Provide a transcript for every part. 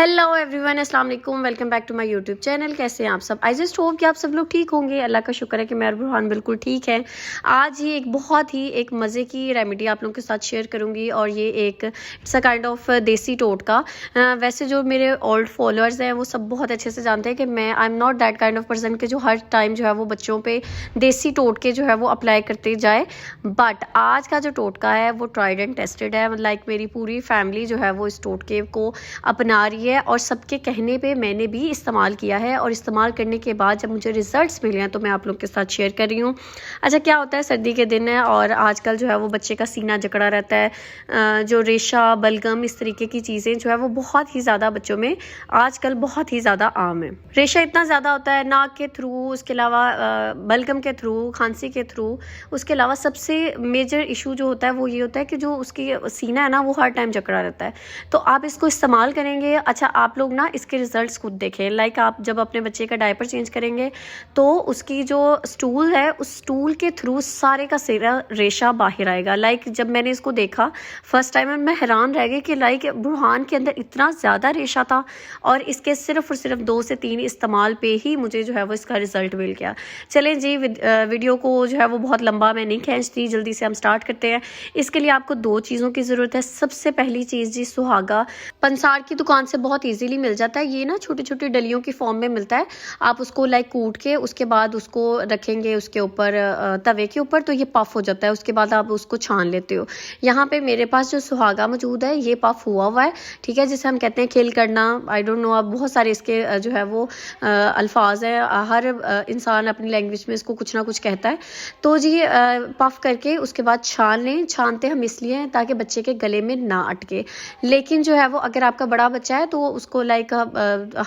Hello everyone, अस्सलाम वालेकुम। Welcome back to my YouTube channel. कैसे हैं आप सब? आई जस्ट होप कि आप सब लोग ठीक होंगे। अल्लाह का शुक्र है कि मैं और बुरहान बिल्कुल ठीक है। आज ही एक बहुत ही एक मज़े की रेमेडी आप लोगों के साथ शेयर करूंगी और ये एक इट्स अ काइंड ऑफ देसी टोटका। वैसे जो मेरे ओल्ड फॉलोअर्स हैं वो सब बहुत अच्छे से जानते हैं कि मैं I am not that kind of person के जो हर टाइम जो है वो बच्चों पर देसी टोटके जो है वो अप्लाई करते जाए। बट आज का जो टोटका है वो ट्राइड एंड टेस्टेड है। लाइक मेरी पूरी फैमिली जो है वो इस टोटके को अपना रही है और सबके कहने पे मैंने भी इस्तेमाल किया है और इस्तेमाल करने के बाद जब मुझे रिजल्ट्स मिले हैं तो मैं आप लोग के साथ शेयर कर रही हूँ। अच्छा, क्या होता है, सर्दी के दिन है और आजकल जो है वो बच्चे का सीना जकड़ा रहता है। जो रेशा, बलगम, इस तरीके की चीज़ें जो है वो बहुत ही ज़्यादा बच्चों में आजकल बहुत ही ज़्यादा आम है। रेशा इतना ज़्यादा होता है नाक के थ्रू, उसके अलावा बलगम के थ्रू, खांसी के थ्रू। उसके अलावा सबसे मेजर इशू जो होता है वो ये होता है कि जो उसकी सीना है ना वो हर टाइम जकड़ा रहता है। तो आप इसको इस्तेमाल करेंगे। अच्छा, आप लोग ना इसके रिजल्ट्स खुद देखें। लाइक आप जब अपने बच्चे का डायपर चेंज करेंगे तो उसकी जो स्टूल है उस स्टूल के थ्रू सारे का सारा रेशा बाहर आएगा। लाइक जब मैंने इसको देखा फर्स्ट टाइम मैं हैरान रह गई कि लाइक बुरहान के अंदर इतना ज़्यादा रेशा था और इसके सिर्फ और सिर्फ 2 से 3 इस्तेमाल पे ही मुझे जो है वो इसका रिजल्ट मिल गया। चलें जी, वीडियो को जो है वो बहुत लंबा मैं नहीं खींचती, जल्दी से हम स्टार्ट करते हैं। इसके लिए आपको 2 चीज़ों की ज़रूरत है। सबसे पहली चीज़ जी, सुहागा। पंसार की दुकान से बहुत इजीली मिल जाता है। ये ना छोटी छोटी डलियों की फॉर्म में मिलता है। आप उसको लाइक कूट के उसके बाद उसको रखेंगे उसके ऊपर तवे के ऊपर तो ये पफ हो जाता है। उसके बाद आप उसको छान लेते हो। यहाँ पे मेरे पास जो सुहागा मौजूद है ये पफ हुआ है, ठीक है, जिसे हम कहते हैं खिल करना। आई डोंट नो, अब बहुत सारे इसके जो है वो अल्फाज हैं। हर इंसान अपनी लैंग्वेज में इसको कुछ ना कुछ कहता है। तो जी पफ करके उसके बाद छान लें। छानते हम इसलिए हैं ताकि बच्चे के गले में ना अटके। लेकिन जो है वो अगर आपका बड़ा बच्चा है तो उसको लाइक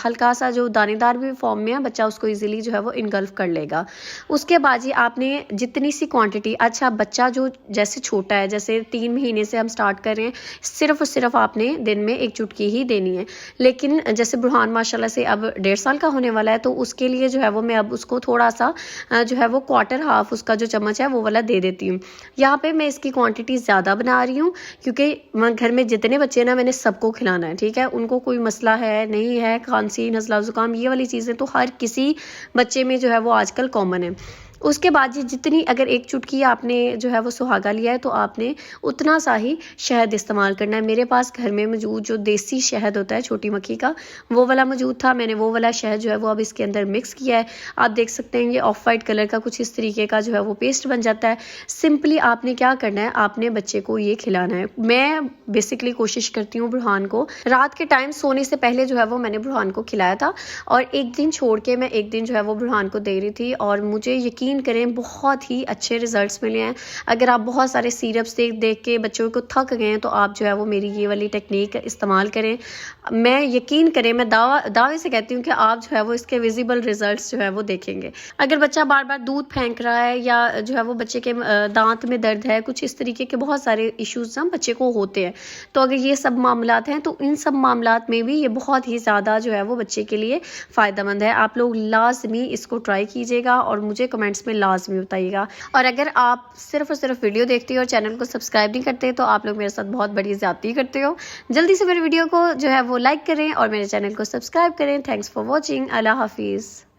हल्का सा जो दानेदार भी फॉर्म में है, बच्चा उसको इजीली जो है वो इनगल्फ कर लेगा। उसके बाद जी आपने जितनी सी क्वांटिटी, अच्छा बच्चा जो जैसे छोटा है, जैसे 3 महीने से हम स्टार्ट कर रहे हैं, सिर्फ और सिर्फ आपने दिन में 1 चुटकी ही देनी है। लेकिन जैसे बुरहान माशाल्लाह से अब 1.5 साल का होने वाला है तो उसके लिए जो है वो मैं अब उसको थोड़ा सा जो है वो क्वार्टर हाफ उसका जो चम्मच है वो वाला दे देती हूँ। यहाँ पे मैं इसकी क्वांटिटी ज़्यादा बना रही हूँ क्योंकि घर में जितने बच्चे ना मैंने सबको खिलाना है, ठीक है। उनको कोई मसला है नहीं है, खांसी, नज़ला, ज़ुकाम, ये वाली चीज़ें तो हर किसी बच्चे में जो है वो आजकल कॉमन है। उसके बाद जितनी अगर 1 चुटकी आपने जो है वो सुहागा लिया है तो आपने उतना सा ही शहद इस्तेमाल करना है। मेरे पास घर में मौजूद जो देसी शहद होता है छोटी मक्खी का, वो वाला मौजूद था। मैंने वो वाला शहद जो है वो अब इसके अंदर मिक्स किया है। आप देख सकते हैं ये ऑफ वाइट कलर का कुछ इस तरीके का जो है वो पेस्ट बन जाता है। सिंपली आपने क्या करना है, आपने बच्चे को ये खिलाना है। मैं बेसिकली कोशिश करती हूँ बुरहान को रात के टाइम सोने से पहले जो है वो मैंने बुरहान को खिलाया था और एक दिन छोड़ के मैं एक दिन जो है वो बुरहान को दे रही थी और मुझे यकीन करें बहुत ही अच्छे रिजल्ट्स मिले हैं। अगर आप बहुत सारे सीरप्स देख के बच्चों को थक गए हैं तो आप जो है वो मेरी ये वाली टेक्निक इस्तेमाल करें। मैं यकीन करें, मैं दावे से कहती हूँ कि आप जो है वो इसके विजिबल रिजल्ट्स जो है वो देखेंगे। अगर बच्चा बार बार दूध फेंक रहा है या जो है वो बच्चे के दांत में दर्द है, कुछ इस तरीके के बहुत सारे इश्यूज हम बच्चे को होते हैं, तो अगर ये सब मामलात हैं तो इन सब मामलात में भी ये बहुत ही ज़्यादा जो है वो बच्चे के लिए फ़ायदेमंद है। आप लोग लाजमी इसको ट्राई कीजिएगा और मुझे कमेंट्स में लाजमी बताइएगा। और अगर आप सिर्फ और सिर्फ वीडियो देखते हो और चैनल को सब्सक्राइब नहीं करते तो आप लोग मेरे साथ बहुत बड़ी ज़्यादती करते हो। जल्दी से मेरे वीडियो को जो है वो लाइक करें और मेरे चैनल को सब्सक्राइब करें। Thanks for watching. अल्लाह हाफिज़।